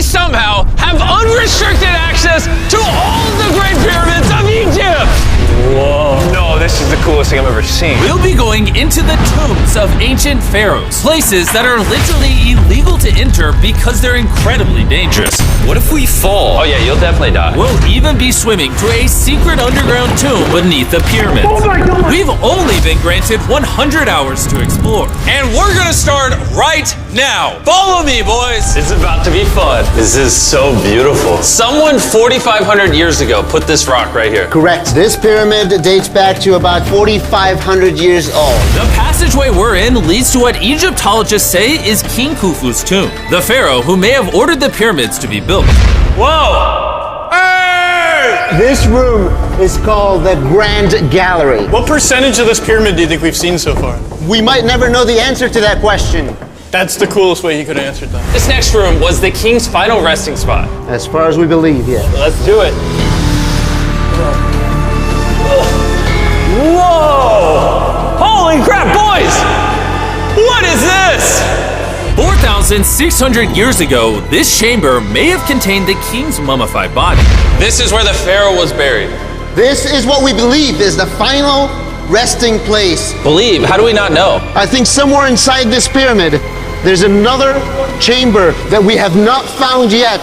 somehow have unrestricted access to all the Great Pyramids of Egypt! Whoa. No, this is the coolest thing I've ever seen. We'll be going into the tombs of ancient pharaohs, places that are literally illegal to enter because they're incredibly dangerous. What if we fall? Oh yeah, you'll definitely die. We'll even be swimming to a secret underground tomb beneath the pyramids. Oh my God. We've only been granted 100 hours to explore. And we're gonna start right now. Follow me, boys. It's about to be fun. This is so beautiful. Someone 4,500 years ago put this rock right here. Correct. This pyramid dates back to about 4,500 years old. The passageway we're in leads to what Egyptologists say is King Khufu's tomb, the pharaoh who may have ordered the pyramids to be built. Whoa! Hey! This room is called the Grand Gallery. What percentage of this pyramid do you think we've seen so far? We might never know the answer to that question. That's the coolest way he could have answered that. This next room was the king's final resting spot. As far as we believe, yeah. Let's do it. Whoa! Holy crap, boys! What is this? 4,600 years ago, this chamber may have contained the king's mummified body. This is where the pharaoh was buried. This is what we believe is the final resting place. Believe? How do we not know? I think somewhere inside this pyramid, there's another chamber that we have not found yet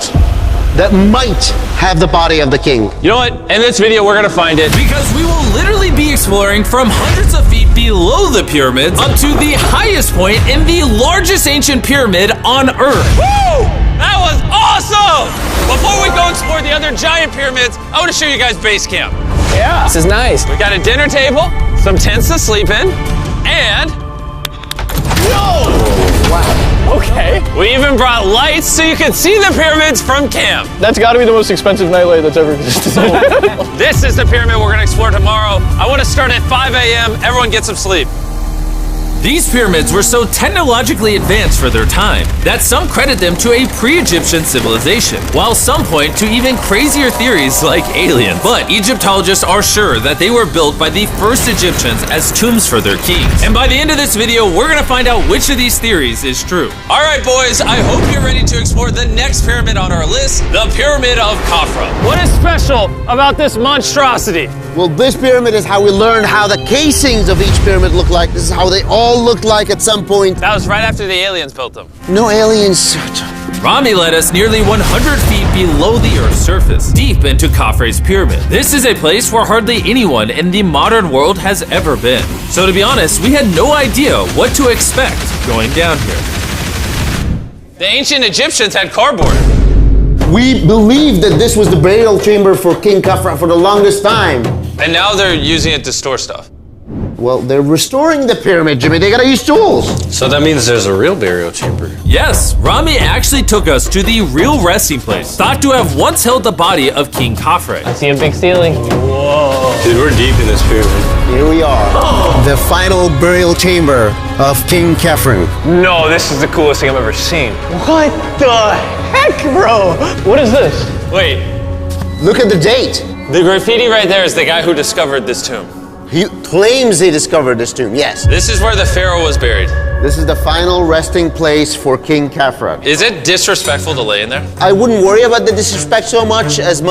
that might have the body of the king. You know what? In this video, we're gonna find it. Because we will literally be exploring from hundreds of feet below the pyramids up to the highest point in the largest ancient pyramid on Earth. Woo! That was awesome! Before we go explore the other giant pyramids, I want to show you guys base camp. Yeah. This is nice. We got a dinner table, some tents to sleep in, and Okay. we even brought lights so you can see the pyramids from camp. That's got to be the most expensive nightlight that's ever existed. This is the pyramid we're gonna explore tomorrow. I want to start at 5 a.m. Everyone get some sleep. These pyramids were so technologically advanced for their time that some credit them to a pre-Egyptian civilization, while some point to even crazier theories like aliens. But Egyptologists are sure that they were built by the first Egyptians as tombs for their kings. And by the end of this video, we're gonna find out which of these theories is true. All right, boys, I hope you're ready to explore the next pyramid on our list, the Pyramid of Khafra. What is special about this monstrosity? Well, this pyramid is how we learned how the casings of each pyramid look like. This is how they all looked like at some point. That was right after the aliens built them. No aliens. Rami led us nearly 100 feet below the Earth's surface, deep into Khafre's pyramid. This is a place where hardly anyone in the modern world has ever been. So to be honest, we had no idea what to expect going down here. The ancient Egyptians had cardboard. We believe that this was the burial chamber for King Khafra for the longest time. And now they're using it to store stuff. Well, they're restoring the pyramid, Jimmy. They gotta use tools. So that means there's a real burial chamber. Yes, Rami actually took us to the real resting place, thought to have once held the body of King Khafre. I see a big ceiling. Whoa. Dude, we're deep in this pyramid. Here we are. The final burial chamber of King Khafre. No, this is the coolest thing I've ever seen. What the heck, bro? What is this? Wait, Look at the date. the graffiti right there is the guy who discovered this tomb. He claims he discovered this tomb, yes. This is where the pharaoh was buried. This is the final resting place for King Khafra. Is it disrespectful to lay in there? I wouldn't worry about the disrespect so much as the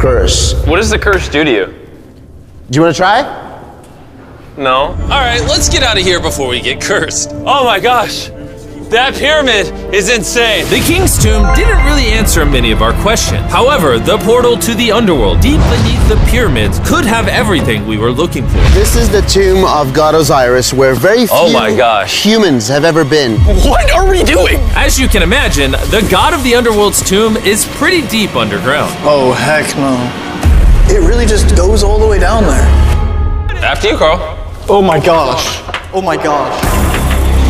curse. What does the curse do to you? Do you want to try? No. All right, let's get out of here before we get cursed. Oh my gosh, that pyramid is insane. The king's tomb didn't really answer many of our questions. However, the portal to the underworld deep beneath the pyramids could have everything we were looking for. This is the tomb of God Osiris, where very few Oh my gosh. humans have ever been. What are we doing? As you can imagine, the god of the underworld's tomb is pretty deep underground. Oh, heck no. It really just goes all the way down there. After you, Carl. Oh my gosh. Oh my gosh.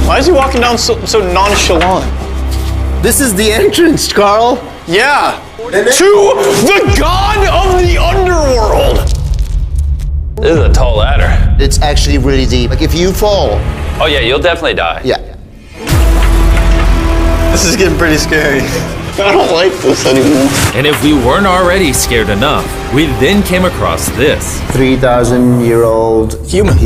Why is he walking down so nonchalant? This is the entrance, Carl. Yeah. To the god of the underworld. This is a tall ladder. It's actually really deep. Like if you fall, Oh yeah, you'll definitely die. yeah. This is getting pretty scary. I don't like this anymore. And if we weren't already scared enough, we then came across this. 3,000-year-old human.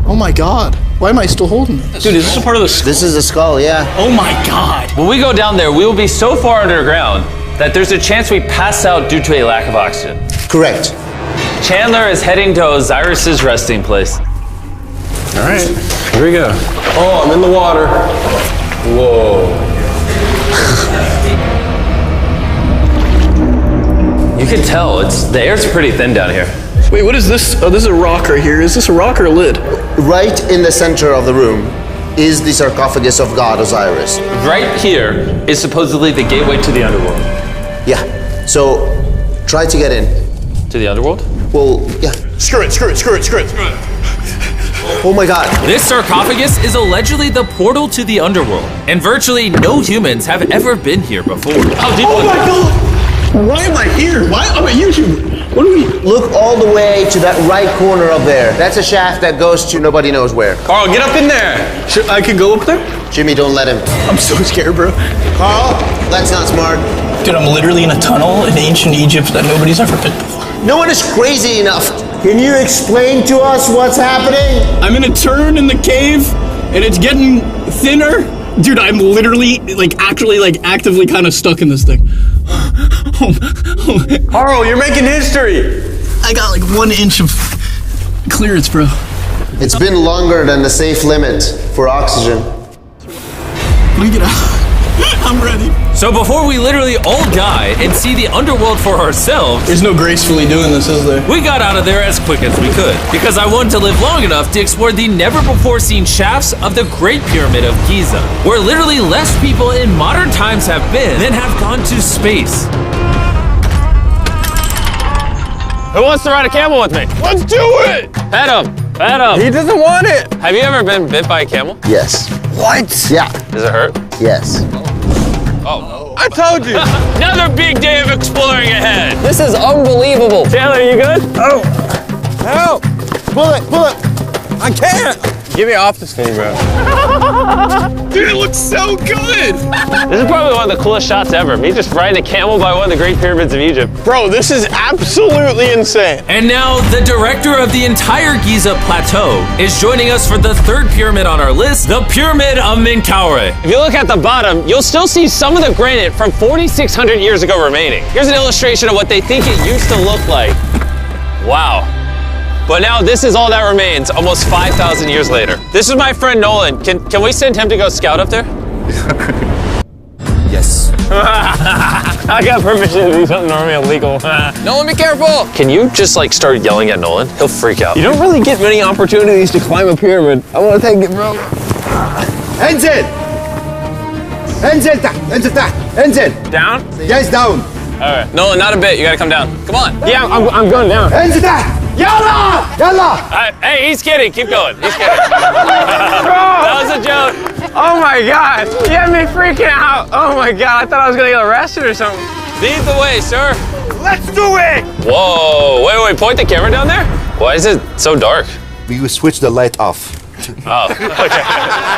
Oh my god. Why am I still holding this? Dude, is this a part of the skull? This is a skull, yeah. Oh my god. When we go down there, we will be so far underground that there's a chance we pass out due to a lack of oxygen. Correct. Chandler is heading to Osiris's resting place. All right, here we go. Oh, I'm in the water. Whoa. You can tell, the air's pretty thin down here. Wait, what is this? Oh, this is a rock right here. Is this a rock or a lid? Right in the center of the room is the sarcophagus of God Osiris. Right here is supposedly the gateway to the underworld. Yeah. So try to get in. To the underworld? Well, yeah. Screw it. Oh my god. This sarcophagus is allegedly the portal to the underworld, and virtually no humans have ever been here before. How deep Oh was my it? god. Why am I here? Why? I'm a YouTuber. What do we? Look all the way to that right corner up there. That's a shaft that goes to nobody knows where. Carl, get up in there! I could go up there? Jimmy, don't let him. I'm so scared, bro. Carl, that's not smart. Dude, I'm literally in a tunnel in ancient Egypt that nobody's ever been before. No one is crazy enough. Can you explain to us what's happening? I'm in a turn in the cave, and it's getting thinner. Dude, I'm literally, actively kind of stuck in this thing. Carl, you're making history. I got 1 inch of clearance, bro. It's been longer than the safe limit for oxygen. Let me get out. I'm ready. So before we literally all die and see the underworld for ourselves, There's no gracefully doing this, is there? we got out of there as quick as we could, because I wanted to live long enough to explore the never-before-seen shafts of the Great Pyramid of Giza, where literally less people in modern times have been than have gone to space. Who wants to ride a camel with me? Let's do it! Pet him! Pet him! He doesn't want it. Have you ever been bit by a camel? Yes. What? Yeah. Does it hurt? Yes. I told you. Another big day of exploring ahead! This is unbelievable. Chandler, you good? Help. Pull it. I can't. Get me off this thing, bro. Dude, it looks so good! This is probably one of the coolest shots ever. Me just riding a camel by one of the Great Pyramids of Egypt. Bro, this is absolutely insane. And now, the director of the entire Giza Plateau is joining us for the third pyramid on our list, the Pyramid of Menkaure. If you look at the bottom, you'll still see some of the granite from 4,600 years ago remaining. Here's an illustration of what they think it used to look like. Wow. But now this is all that remains almost 5,000 years later. This is my friend Nolan. Can we send him to go scout up there? Yes. I got permission to do something normally illegal. Nolan, be careful. Can you just start yelling at Nolan? He'll freak out. You don't really get many opportunities to climb a pyramid. I want to take it, bro. انزل. انزل تحت. انزل تحت. انزل. Down? Yes, down. All right. Nolan, not a bit. You gotta come down. Come on. Yeah, I'm going down. انزل تحت. يلا. يلا. Hey, he's kidding. Keep going. He's kidding. That was a joke. Oh my god, you had me freaking out. Oh my god, I thought I was gonna get arrested or something. Lead the way, sir. Let's do it! Whoa, wait, point the camera down there? Why is it so dark? We will switch the light off. Oh, okay.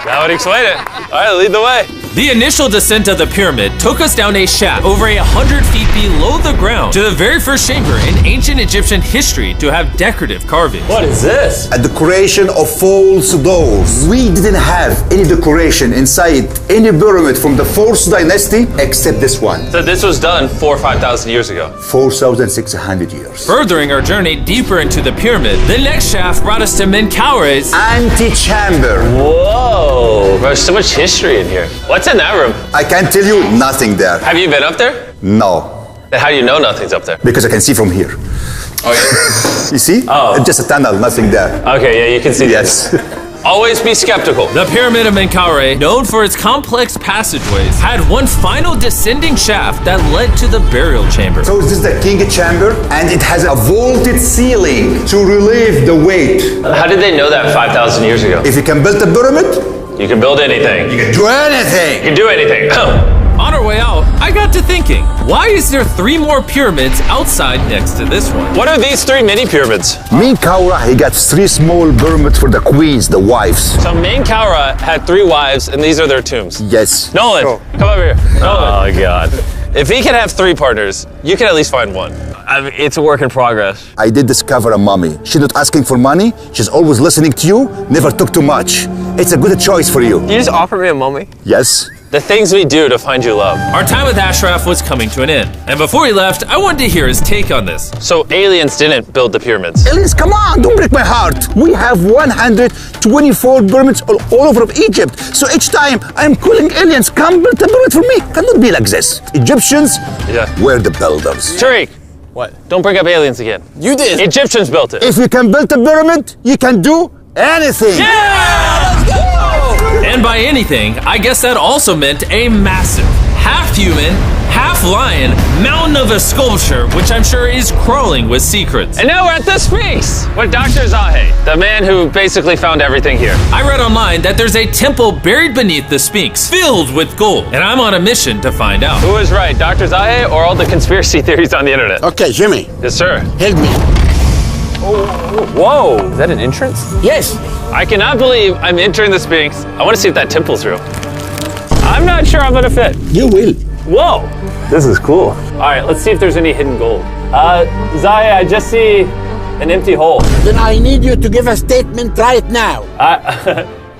That would explain it. All right, lead the way. The initial descent of the pyramid took us down a shaft over 100 feet below the ground to the very first chamber in ancient Egyptian history to have decorative carvings. What is this? A decoration of false doors. We didn't have any decoration inside any pyramid from the 4th dynasty except this one. So this was done 4,000 or 5,000 years ago. 4,600 years. Furthering our journey deeper into the pyramid, the next shaft brought us to Menkaure's Antechamber. Whoa, there's so much history in here. What's in that room? I can tell you nothing there. Have you been up there? No, Then how do you know nothing's up there? because I can see from here. Oh, yeah. You see? Oh. It's just a tunnel, nothing there. Okay, yeah, you can see Yes. Always be skeptical. The Pyramid of Menkaure, known for its complex passageways, had one final descending shaft that led to the burial chamber. So this is the king chamber, and it has a vaulted ceiling to relieve the weight. How did they know that 5,000 years ago? If you can build a pyramid, You can build anything. you can do anything. You can do anything. On our way out, I got to thinking, why is there 3 more pyramids outside next to this one? What are these 3 mini pyramids? Menkaure, he got 3 small pyramids for the queens, the wives. So Menkaure had 3 wives, and these are their tombs. Yes. Nolan, come over here. Nolan. Oh, God. If he can have 3 partners, you can at least find one. I mean, it's a work in progress. I did discover a mummy. She's not asking for money. She's always listening to you. Never took too much. It's a good choice for you. You just offered me a mummy? Yes. The things we do to find you love. Our time with Ashraf was coming to an end, and before he left, I wanted to hear his take on this. So aliens didn't build the pyramids. Aliens, come on, don't break my heart. We have 124 pyramids all over Egypt. So each time I'm calling aliens, come build a pyramid for me. Cannot be like this. Egyptians were the builders. Tariq, What? don't bring up aliens again. You did. Egyptians built it. If you can build a pyramid, you can do anything. And by anything, I guess that also meant a massive, half-human, half-lion mountain of a sculpture, which I'm sure is crawling with secrets. And now we're at the Sphinx with Dr. Zahe, the man who basically found everything here. I read online that there's a temple buried beneath the Sphinx, filled with gold, and I'm on a mission to find out. Who is right, Dr. Zahe or all the conspiracy theories on the internet? Okay, Jimmy, Yes, sir. help me. Whoa, is that an entrance? Yes. I cannot believe I'm entering the Sphinx. I want to see if that temple's real. I'm not sure I'm gonna fit. You will. Whoa, this is cool. All right, let's see if there's any hidden gold. Zahe, I just see an empty hole. Then I need you to give a statement right now.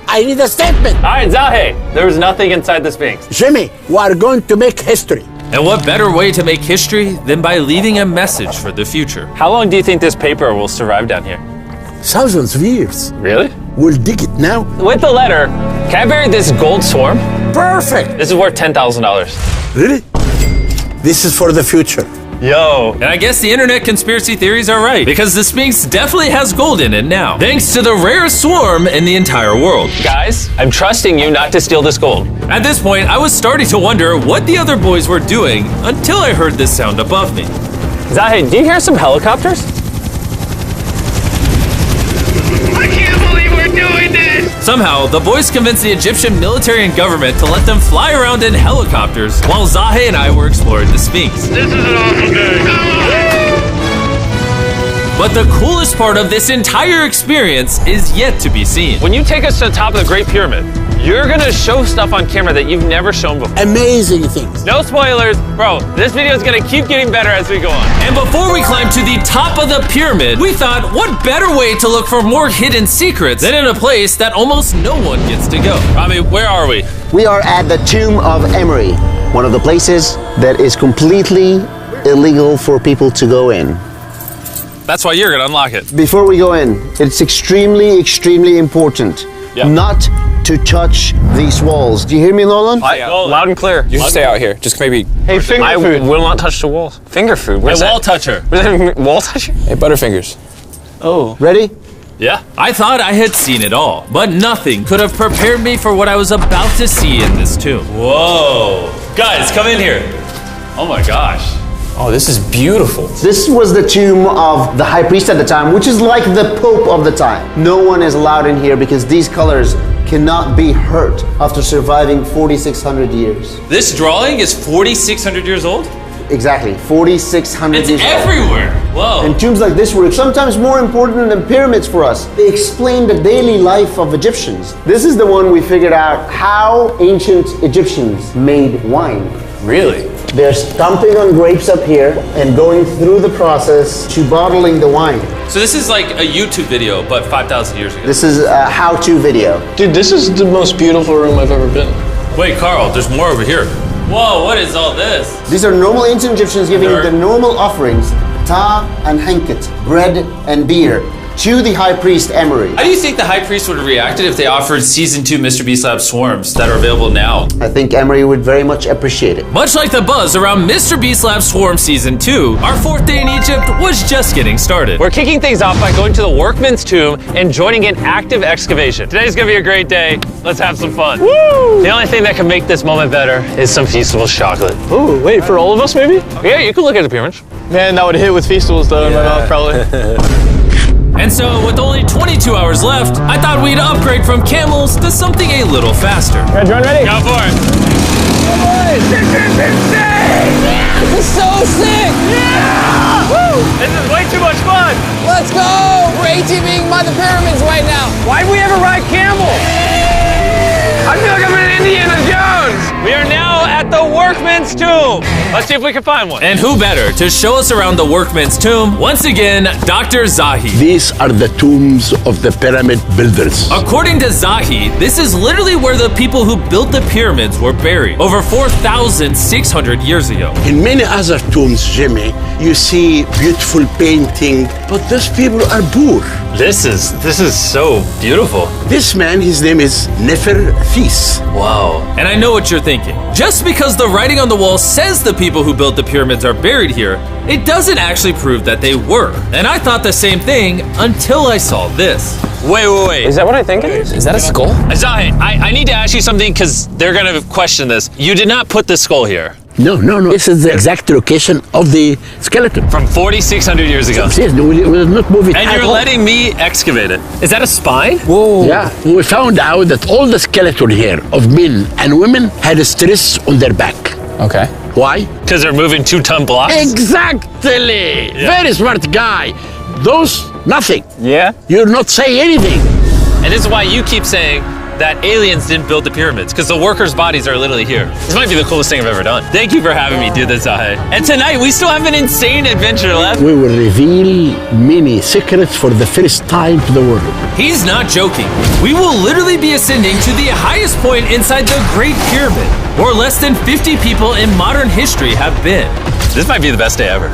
I need a statement. All right, Zahe, there was nothing inside the Sphinx. Jimmy, we are going to make history. And what better way to make history than by leaving a message for the future? How long do you think this paper will survive down here? Thousands of years. Really? We'll dig it now. With the letter, can I bury this gold swarm? Perfect. This is worth $10,000. Really? This is for the future. Yo. And I guess the internet conspiracy theories are right, because the Sphinx definitely has gold in it now, thanks to the rarest swarm in the entire world. Guys, I'm trusting you not to steal this gold. At this point, I was starting to wonder what the other boys were doing until I heard this sound above me. Zahe, do you hear some helicopters? I can't believe we're doing this! Somehow, the boys convinced the Egyptian military and government to let them fly around in helicopters while Zahe and I were exploring the Sphinx. This is an awful day. But the coolest part of this entire experience is yet to be seen. When you take us to the top of the Great Pyramid, you're gonna show stuff on camera that you've never shown before. Amazing things. No spoilers, bro. This video is gonna keep getting better as we go on. And before we climb to the top of the pyramid, we thought, what better way to look for more hidden secrets than in a place that almost no one gets to go? Rami, where are we? We are at the tomb of Emery, one of the places that is completely illegal for people to go in. That's why you're gonna unlock it. Before we go in, it's extremely important not to touch these walls. Do you hear me, Nolan? Loud and clear. You should stay out here. Just maybe. Hey, finger food. Will not touch the walls. Finger food. Where's Wall that? toucher. Wall toucher? Hey, Butterfingers. Ready? Yeah. I thought I had seen it all, but nothing could have prepared me for what I was about to see in this tomb. Whoa. Guys, come in here. Oh my gosh. Oh, this is beautiful. This was the tomb of the high priest at the time, which is like the pope of the time. No one is allowed in here because these colors cannot be hurt after surviving 4,600 years. This drawing is 4,600 years old? Exactly, 4,600 It's years old. everywhere. Whoa. And tombs like this were sometimes more important than pyramids for us. They explain the daily life of Egyptians. This is the one we figured out how ancient Egyptians made wine. Really? They're stomping on grapes up here and going through the process to bottling the wine. So this is like a YouTube video, but 5,000 years ago. This is a how-to video. Dude, this is the most beautiful room I've ever been. Wait, Carl, there's more over here. Whoa, what is all this? These are normal ancient Egyptians giving Nerd. the normal offerings, ta and henket, bread and beer, to the high priest Emery. How do you think the high priest would have reacted if they offered Season 2 Mr. Beast Lab swarms that are available now? I think Emery would very much appreciate it. Much like the buzz around Mr. Beast Lab Swarm Season 2, our 4th day in Egypt was just getting started. We're kicking things off by going to the workman's tomb and joining an active excavation. Today's gonna be a great day. Let's have some fun. Woo! The only thing that can make this moment better is some Feastables chocolate. Ooh, wait, for all of us maybe? Yeah, you can look at the pyramids. Man, that would hit with Feastables though in my mouth probably. And so, with only 22 hours left, I thought we'd upgrade from camels to something a little faster. John, ready? Go for it. This is so sick! Yeah! Woo! This is way too much fun. Let's go! We're ATVing by the pyramids right now. Why'd we ever ride camel? I feel like I'm in Indiana Jones. We are now at the work workman's tomb. Let's see if we can find one. And who better to show us around the workman's tomb? Once again, Dr. Zahi. These are the tombs of the pyramid builders. According to Zahi, this is literally where the people who built the pyramids were buried over 4,600 years ago. In many other tombs, Jimmy, you see beautiful painting, but those people are poor. This is so beautiful. This man, his name is Neferthis. Wow. And I know what you're thinking. Just because the writing on the wall says the people who built the pyramids are buried here, it doesn't actually prove that they were. And I thought the same thing until I saw this. Wait. Is that what I think it is? Is that a skull? Zahi, I need to ask you something because they're going to question this. You did not put the skull here. No. This is the exact location of the skeleton. From 4,600 years ago. Yes, we will not move it And at you're all. letting me excavate it. Is that a spine? Whoa. Yeah, we found out that all the skeleton here of men and women had a stress on their back. Okay. Why? Because they're moving 2-ton blocks? Exactly. Very smart guy. Those, nothing. Yeah? You're not saying anything. And this is why you keep saying that aliens didn't build the pyramids, because the workers' bodies are literally here. This might be the coolest thing I've ever done. Thank you for having me do this, Zahi. And tonight, we still have an insane adventure left. We will reveal many secrets for the first time to the world. He's not joking. We will literally be ascending to the highest point inside the Great Pyramid, where less than 50 people in modern history have been. This might be the best day ever.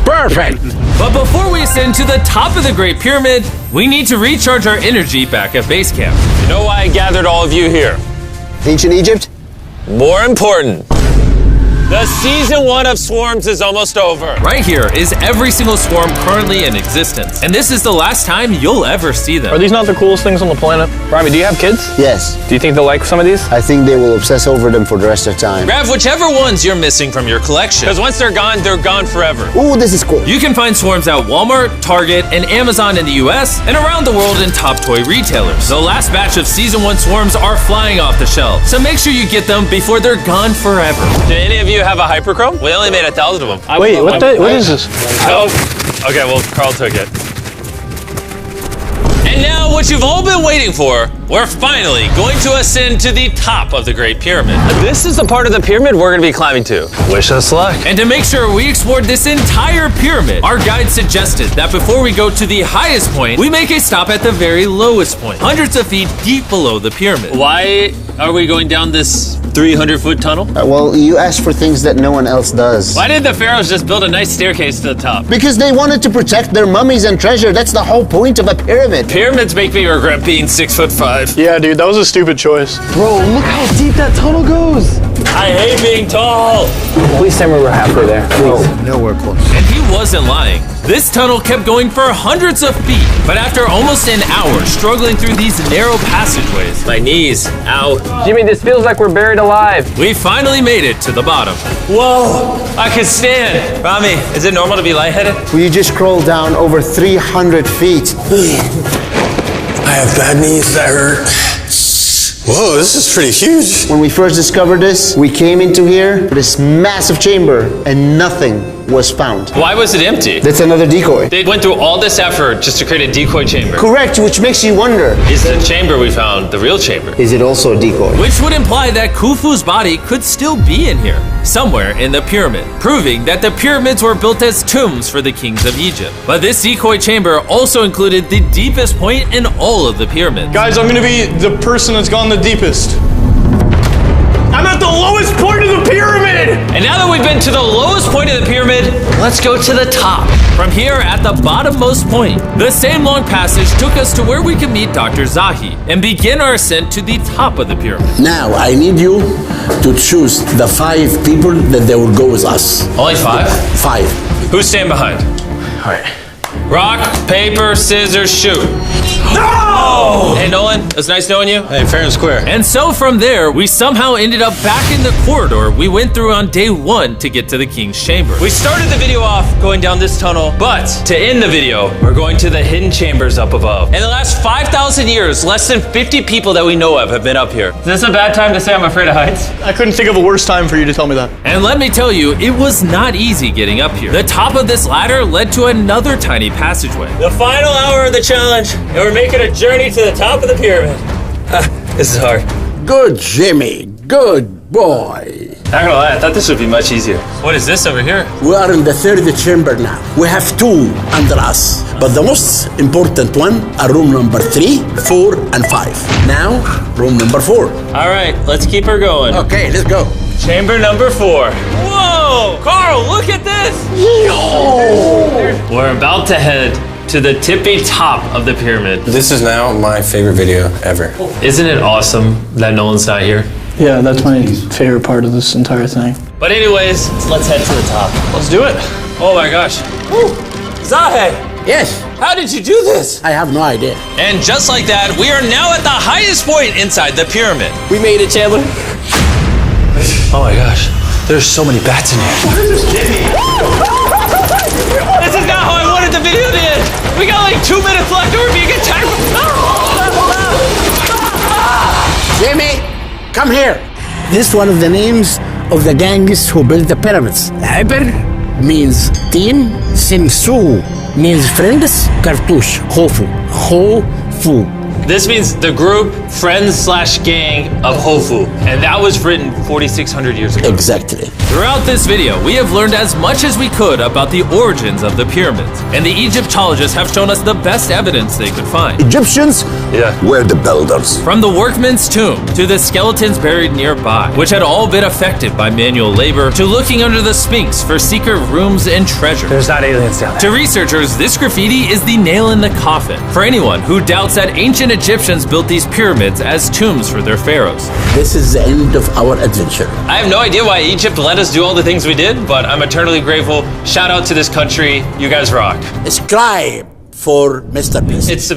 Perfect. But before we ascend to the top of the Great Pyramid, we need to recharge our energy back at base camp. You know why I gathered all of you here? Ancient Egypt? More important, the season 1 of Swarms is almost over. Right here is every single swarm currently in existence. And this is the last time you'll ever see them. Are these not the coolest things on the planet? Rami, do you have kids? Yes. Do you think they'll like some of these? I think they will obsess over them for the rest of time. Grab whichever ones you're missing from your collection, because once they're gone forever. Ooh, this is cool. You can find swarms at Walmart, Target, and Amazon in the US, and around the world in top toy retailers. The last batch of Season 1 swarms are flying off the shelves, so make sure you get them before they're gone forever. Do any of you have a hyperchrome? We only made 1,000 of them. Wait, what is this? Oh, okay, well, Carl took it. And now, what you've all been waiting for, we're finally going to ascend to the top of the Great Pyramid. This is the part of the pyramid we're going to be climbing to. Wish us luck. And to make sure we explored this entire pyramid, our guide suggested that before we go to the highest point, we make a stop at the very lowest point, hundreds of feet deep below the pyramid. Why are we going down this 300-foot tunnel? Well, you asked for things that no one else does. Why did the pharaohs just build a nice staircase to the top? Because they wanted to protect their mummies and treasure. That's the whole point of a pyramid. Pyramids make me regret being 6'5". Yeah, dude, that was a stupid choice. Bro, look how deep that tunnel goes. I hate being tall. Please tell me we're halfway there. Please. Nowhere close. And he wasn't lying. This tunnel kept going for hundreds of feet, but after almost an hour struggling through these narrow passageways, My knees, ow. Jimmy, this feels like we're buried alive. we finally made it to the bottom. Whoa, I can stand. Rami, is it normal to be lightheaded? We just crawled down over 300 feet. I have bad knees that hurt. Whoa, this is pretty huge. When we first discovered this, we came into here, this massive chamber, and nothing was found. Why was it empty? That's another decoy. They went through all this effort just to create a decoy chamber. Correct, which makes you wonder, Is the chamber we found the real chamber? is it also a decoy? Which would imply that Khufu's body could still be in here, somewhere in the pyramid, proving that the pyramids were built as tombs for the kings of Egypt. But this decoy chamber also included the deepest point in all of the pyramids. Guys, I'm gonna be the person that's gone the deepest. I'm at the lowest point of the pyramid! And now that we've been to the lowest point of the pyramid, let's go to the top. From here at the bottommost point, the same long passage took us to where we could meet Dr. Zahi and begin our ascent to the top of the pyramid. Now, I need you to choose the 5 people that they will go with us. Only 5? 5. Who's staying behind? All right. Rock, paper, scissors, shoot. No! Hey, Nolan, it was nice knowing you. Hey, fair and square. And so from there, we somehow ended up back in the corridor we went through on day 1 to get to the king's chamber. We started the video off going down this tunnel, but to end the video, we're going to the hidden chambers up above. In the last 5,000 years, less than 50 people that we know of have been up here. Is this a bad time to say I'm afraid of heights? I couldn't think of a worse time for you to tell me that. And let me tell you, it was not easy getting up here. The top of this ladder led to another tiny passageway. The final hour of the challenge, and we're making a journey to the top of the pyramid. This is hard. Good, Jimmy. Good boy. Not gonna lie, I thought this would be much easier. What is this over here? We are in the third chamber now. We have two under us, but the most important one are room number 3, 4, and 5. Now, room number 4. All right, let's keep her going. Okay, let's go. Chamber number 4. Whoa! Carl, look at this! We're about to head to the tippy top of the pyramid. This is now my favorite video ever. Isn't it awesome that Nolan's not here? Yeah, that's my favorite part of this entire thing. But anyways, let's head to the top. Let's do it. Oh my gosh. Woo. Zahe, Yes, how did you do this? I have no idea. And just like that, we are now at the highest point inside the pyramid. We made it, Chandler. Oh my gosh, there's so many bats in here. This is not how I wanted the video to end. We got like 2 minutes left or we're being attacked. Jimmy, come here. This is one of the names of the gangs who built the pyramids. Hyper means team, Sinsu means friends, Cartouche, Hofu, Hofu. This means the group, friends / gang of Hofu. And that was written 4,600 years ago. Exactly. Throughout this video, we have learned as much as we could about the origins of the pyramids, and the Egyptologists have shown us the best evidence they could find. Egyptians were the builders. From the workman's tomb to the skeletons buried nearby, which had all been affected by manual labor, to looking under the Sphinx for secret rooms and treasure. There's not aliens down there. To researchers, this graffiti is the nail in the coffin for anyone who doubts that ancient Egyptians built these pyramids as tombs for their pharaohs. This is the end of our adventure. I have no idea why Egypt let us do all the things we did, but I'm eternally grateful. Shout out to this country. You guys rock. Subscribe for Mr. Beast. It's